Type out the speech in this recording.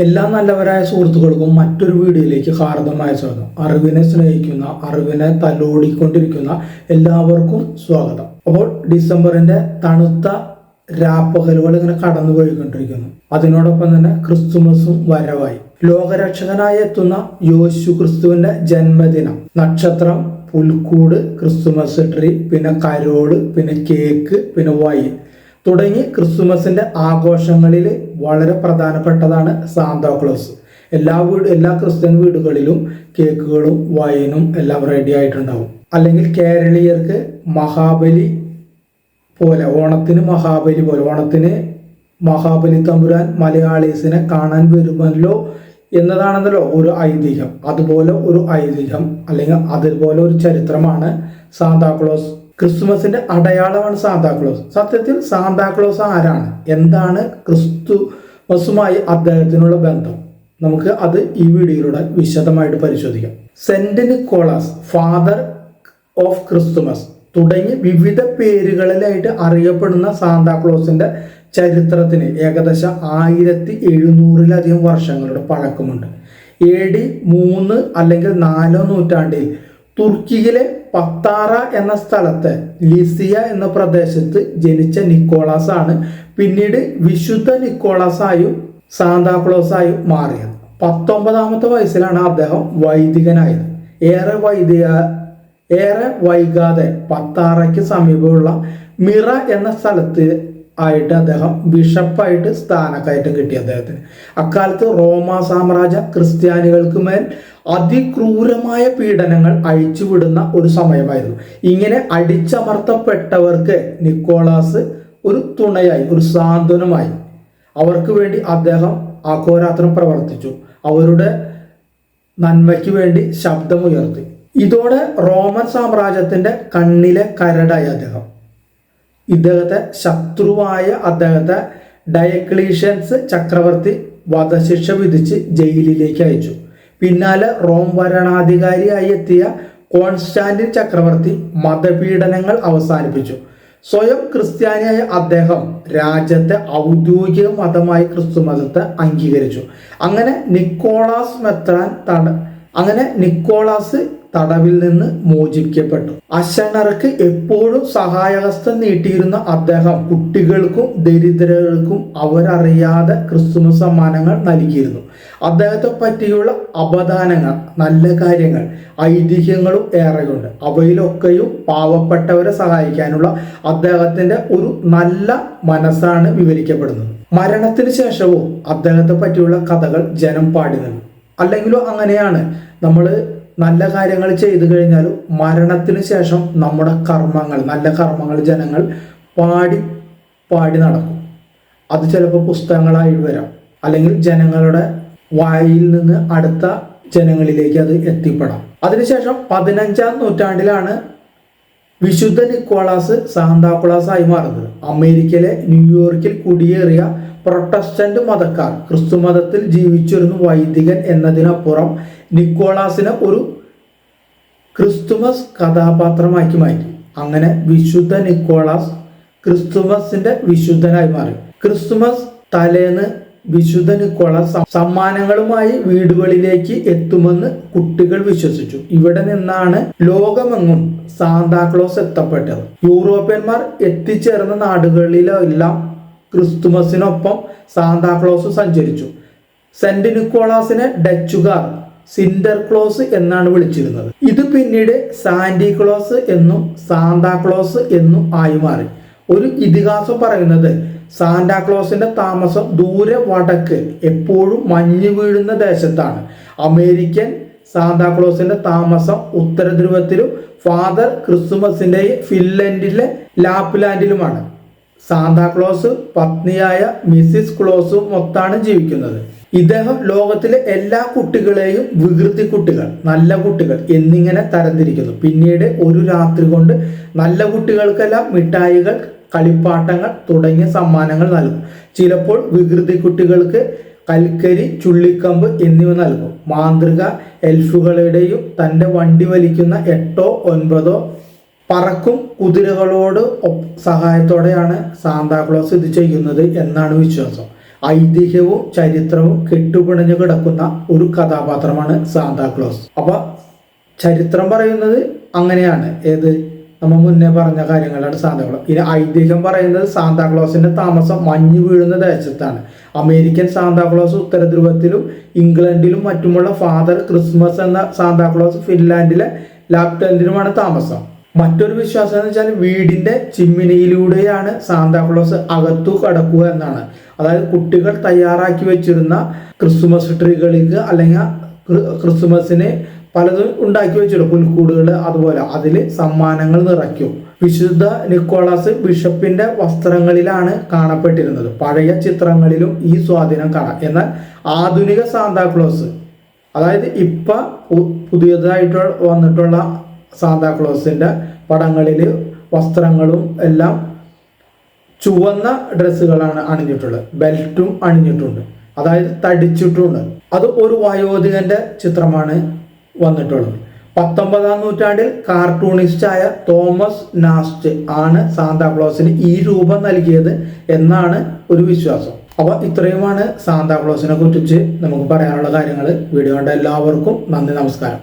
എല്ലാ നല്ലവരായ സുഹൃത്തുക്കൾക്കും മറ്റൊരു വീഡിയോയിലേക്ക് ഹാർദമായ സ്വാഗതം. അറിവിനെ സ്നേഹിക്കുന്ന, അറിവിനെ തലോടിക്കൊണ്ടിരിക്കുന്ന എല്ലാവർക്കും സ്വാഗതം. അപ്പോൾ ഡിസംബറിന്റെ തണുത്ത രാപ്പകലുകൾ ഇങ്ങനെ കടന്നു പോയിക്കൊണ്ടിരിക്കുന്നു. അതിനോടൊപ്പം തന്നെ ക്രിസ്തുമസും വരവായി. ലോകരക്ഷകനായി എത്തുന്ന യേശു ക്രിസ്തുവിന്റെ ജന്മദിനം, നക്ഷത്രം, പുൽക്കൂട്, ക്രിസ്തുമസ് ട്രീ, പിന്നെ കരോള്, പിന്നെ കേക്ക്, പിന്നെ വൈൻ തുടങ്ങി ക്രിസ്തുമസിന്റെ ആഘോഷങ്ങളിൽ വളരെ പ്രധാനപ്പെട്ടതാണ് സാന്താക്ലോസ്. എല്ലാ ക്രിസ്ത്യൻ വീടുകളിലും കേക്കുകളും വൈനും എല്ലാം റെഡി ആയിട്ടുണ്ടാവും. അല്ലെങ്കിൽ കേരളീയർക്ക് മഹാബലി പോലെ, ഓണത്തിന് മഹാബലി തമ്പുരാൻ മലയാളീസിനെ കാണാൻ വരുമല്ലോ എന്നതാണെന്നല്ലോ ഒരു ഐതിഹ്യം. അതുപോലെ ഒരു ഐതിഹ്യം അല്ലെങ്കിൽ അതുപോലെ ഒരു ചരിത്രമാണ് സാന്താക്ലോസ്. ക്രിസ്തുമസിന്റെ അടയാളമാണ് സാന്താക്ലോസ്. സത്യത്തിൽ സാന്താക്ലോസ് ആരാണ്, എന്താണ് ക്രിസ്തുമസുമായി അദ്ദേഹത്തിനുള്ള ബന്ധം, നമുക്ക് അത് ഈ വീഡിയോയിലൂടെ വിശദമായിട്ട് പരിശോധിക്കാം. Saint Nicholas, father of Christmas തുടങ്ങി വിവിധ പേരുകളിലായിട്ട് അറിയപ്പെടുന്ന സാന്താക്ലോസിന്റെ ചരിത്രത്തിന് ഏകദേശം 1700-ലധികം വർഷങ്ങളുടെ പഴക്കമുണ്ട്. AD 3 അല്ലെങ്കിൽ 4 നൂറ്റാണ്ടിൽ തുർക്കിയിലെ പത്താറ എന്ന സ്ഥലത്ത് ലിസിയ എന്ന പ്രദേശത്ത് ജനിച്ച നിക്കോളാസ് ആണ് പിന്നീട് വിശുദ്ധ നിക്കോളാസായും സാന്താക്ലോസായും മാറിയത്. 19ാമത്തെ വയസ്സിലാണ് അദ്ദേഹം വൈദികനായത്. ഏറെ വൈകാതെ പത്താറയ്ക്ക് സമീപമുള്ള മിറ എന്ന സ്ഥലത്ത് ആയിട്ട് അദ്ദേഹം ബിഷപ്പായിട്ട് സ്ഥാനക്കയറ്റം കിട്ടി അദ്ദേഹത്തിന്. അക്കാലത്ത് റോമാ സാമ്രാജ്യം ക്രിസ്ത്യാനികൾക്ക് മേൽ അതിക്രൂരമായ പീഡനങ്ങൾ അഴിച്ചുവിടുന്ന ഒരു സമയമായിരുന്നു. ഇങ്ങനെ അടിച്ചമർത്തപ്പെട്ടവർക്ക് നിക്കോളാസ് ഒരു തുണയായി, ഒരു സാന്ത്വനമായി. അവർക്ക് വേണ്ടി അദ്ദേഹം അഹോരാത്രം പ്രവർത്തിച്ചു, അവരുടെ നന്മയ്ക്ക് വേണ്ടി ശബ്ദമുയർത്തി. ഇതോടെ റോമൻ സാമ്രാജ്യത്തിന്റെ കണ്ണിലെ കരടായി അദ്ദേഹം. ഇദ്ദേഹത്തെ ശത്രുവായ അദ്ദേഹത്തെ ഡയക്ലീഷ്യൻസ് ചക്രവർത്തി വധശിക്ഷ വിധിച്ച് ജയിലിലേക്ക് അയച്ചു. പിന്നാലെ റോം ഭരണാധികാരിയായി എത്തിയ കോൺസ്റ്റാന്റിൻ ചക്രവർത്തി മതപീഡനങ്ങൾ അവസാനിപ്പിച്ചു. സ്വയം ക്രിസ്ത്യാനിയായ അദ്ദേഹം രാജ്യത്തെ ഔദ്യോഗിക മതമായി ക്രിസ്തുമതത്തെ അംഗീകരിച്ചു. അങ്ങനെ നിക്കോളാസ് തടവിൽ നിന്ന് മോചിപ്പിക്കപ്പെട്ടു. അശരണർക്ക് എപ്പോഴും സഹായഹസ്തം നീട്ടിയിരുന്ന അദ്ദേഹം കുട്ടികൾക്കും ദരിദ്രർക്കും അവരറിയാതെ ക്രിസ്തുമസ് സമ്മാനങ്ങൾ നൽകിയിരുന്നു. അദ്ദേഹത്തെ പറ്റിയുള്ള അപദാനങ്ങൾ, നല്ല കാര്യങ്ങൾ, ഐതിഹ്യങ്ങളും ഏറെയുണ്ട്. അവയിലൊക്കെയും പാവപ്പെട്ടവരെ സഹായിക്കാനുള്ള അദ്ദേഹത്തിന്റെ ഒരു നല്ല മനസ്സാണ് വിവരിക്കപ്പെടുന്നത്. മരണത്തിന് ശേഷവും അദ്ദേഹത്തെ പറ്റിയുള്ള കഥകൾ ജനം പാടുന്നത്. അല്ലെങ്കിലും അങ്ങനെയാണ്, നമ്മൾ നല്ല കാര്യങ്ങൾ ചെയ്തു കഴിഞ്ഞാലും മരണത്തിന് ശേഷം നമ്മുടെ നല്ല കർമ്മങ്ങൾ ജനങ്ങൾ പാടി നടക്കും. അത് ചിലപ്പോൾ പുസ്തകങ്ങളായി വരാം, അല്ലെങ്കിൽ ജനങ്ങളുടെ വായിൽ നിന്ന് അടുത്ത ജനങ്ങളിലേക്ക് അത് എത്തിപ്പെടാം. അതിനുശേഷം 15ാം നൂറ്റാണ്ടിലാണ് വിശുദ്ധ നിക്കോളാസ് സാന്താക്ലോസ് ആയി മാറുന്നത്. അമേരിക്കയിലെ ന്യൂയോർക്കിൽ കുടിയേറിയ പ്രൊട്ടസ്റ്റന്റ് മതക്കാർ ക്രിസ്തുമതത്തിൽ ജീവിച്ചിരുന്ന വൈദികൻ എന്നതിനപ്പുറം നിക്കോളാസിനെ ഒരു ക്രിസ്തുമസ് കഥാപാത്രമാക്കി മാറ്റി. അങ്ങനെ വിശുദ്ധ നിക്കോളാസ് ക്രിസ്തുമസിന്റെ വിശുദ്ധനായി മാറി. ക്രിസ്തുമസ് തലേന്ന് വിശുദ്ധ നിക്കോളാസ് സമ്മാനങ്ങളുമായി വീടുകളിലേക്ക് എത്തുമെന്ന് കുട്ടികൾ വിശ്വസിച്ചു. ഇവിടെ നിന്നാണ് ലോകമെങ്ങും സാന്താക്ലോസ് എത്തപ്പെട്ടത്. യൂറോപ്യന്മാർ എത്തിച്ചേർന്ന നാടുകളിലെല്ലാം ക്രിസ്തുമസിനൊപ്പം സാന്താക്ലോസ് സഞ്ചരിച്ചു. സെന്റ് നിക്കോളാസിനെ ഡച്ചുകാർ സിന്റർക്ലോസ് എന്നാണ് വിളിച്ചിരുന്നത്. ഇത് പിന്നീട് സാന്റിക്ലോസ് എന്നും സാന്താക്ലോസ് എന്നും ആയി മാറി. ഒരു ഇതിഹാസം പറയുന്നത് സാന്റാക്ലോസിന്റെ താമസം ദൂരെ വടക്ക് എപ്പോഴും മഞ്ഞ് വീഴുന്ന ദേശത്താണ്. അമേരിക്കൻ സാന്താക്ലോസിന്റെ താമസം ഉത്തര ധ്രുവത്തിലും ഫാദർ ക്രിസ്തുമസിന്റെ ഫിൻലൻഡിലെ ലാപ്ലാൻഡിലുമാണ്. സാന്താക്ലോസ് പത്നിയായ മിസിസ് ക്ലോസും ഒത്താണ് ജീവിക്കുന്നത്. ഇദ്ദേഹം ലോകത്തിലെ എല്ലാ കുട്ടികളെയും വികൃതി കുട്ടികൾ, നല്ല കുട്ടികൾ എന്നിങ്ങനെ തരംതിരിക്കുന്നു. പിന്നീട് ഒരു രാത്രി കൊണ്ട് നല്ല കുട്ടികൾക്കെല്ലാം മിഠായികൾ, കളിപ്പാട്ടങ്ങൾ തുടങ്ങിയ സമ്മാനങ്ങൾ നൽകും. ചിലപ്പോൾ വികൃതി കുട്ടികൾക്ക് കൽക്കരി, ചുള്ളിക്കമ്പ് എന്നിവ നൽകും. മാന്ത്രിക എൽഫുകളുടെയും തൻ്റെ വണ്ടി വലിക്കുന്ന 8 or 9 പറക്കും കുതിരകളോട് സഹായത്തോടെയാണ് സാന്താക്ലോസ് ഇത് ചെയ്യുന്നത് എന്നാണ് വിശ്വാസം. ഐതിഹ്യവും ചരിത്രവും കെട്ടുപിണഞ്ഞു കിടക്കുന്ന ഒരു കഥാപാത്രമാണ് സാന്താക്ലോസ്. അപ്പൊ ചരിത്രം പറയുന്നത് അങ്ങനെയാണ്. ഏത് നമ്മൾ മുന്നേ പറഞ്ഞ കാര്യങ്ങളാണ് സാന്താക്ലോസ്. ഇനി ഐതിഹ്യം പറയുന്നത് സാന്താക്ലോസിന്റെ താമസം മഞ്ഞ് വീഴുന്ന ദേശത്താണ്. അമേരിക്കൻ സാന്താക്ലോസ് ഉത്തരധ്രുവത്തിലും ഇംഗ്ലണ്ടിലും മറ്റുമുള്ള ഫാദർ ക്രിസ്മസ് എന്ന സാന്താക്ലോസ് ഫിൻലാൻഡിലെ ലാപ്ലാൻഡിലുമാണ് താമസം. മറ്റൊരു വിശ്വാസം എന്ന് വെച്ചാൽ വീടിന്റെ ചിമ്മിനിയിലൂടെയാണ് സാന്താക്ലോസ് അകത്തു കടക്കുക എന്നാണ്. അതായത് കുട്ടികൾ തയ്യാറാക്കി വെച്ചിരുന്ന ക്രിസ്മസ് ട്രീകളിലേക്ക് അല്ലെങ്കിൽ ക്രിസ്മസിന് പലതും ഉണ്ടാക്കി വെച്ചിടും, പുൽക്കൂടുകൾ, അതുപോലെ അതിൽ സമ്മാനങ്ങൾ നിറയ്ക്കും. വിശുദ്ധ നിക്കോളാസ് ബിഷപ്പിന്റെ വസ്ത്രങ്ങളിലാണ് കാണപ്പെട്ടിരുന്നത്. പഴയ ചിത്രങ്ങളിലും ഈ സ്വാധീനം കാണാം. എന്നാൽ ആധുനിക സാന്താക്ലോസ്, അതായത് ഇപ്പൊ പുതിയതായിട്ട് വന്നിട്ടുള്ള സാന്താക്ലോസിന്റെ പടങ്ങളിൽ വസ്ത്രങ്ങളും എല്ലാം ചുവന്ന ഡ്രസ്സുകളാണ് അണിഞ്ഞിട്ടുള്ളത്. ബെൽറ്റും അണിഞ്ഞിട്ടുണ്ട്, അതായത് തടിച്ചിട്ടുണ്ട്. അത് ഒരു വയോധികന്റെ ചിത്രമാണ് വന്നിട്ടുള്ളത്. 19-ാം നൂറ്റാണ്ടിൽ കാർട്ടൂണിസ്റ്റായ തോമസ് നാസ്റ്റ് ആണ് സാന്താക്ലോസിന് ഈ രൂപം നൽകിയത് എന്നാണ് ഒരു വിശ്വാസം. അപ്പൊ ഇത്രയുമാണ് സാന്താക്ലോസിനെ കുറിച്ച് നമുക്ക് പറയാനുള്ള കാര്യങ്ങൾ. വീഡിയോ കണ്ട എല്ലാവർക്കും നന്ദി, നമസ്കാരം.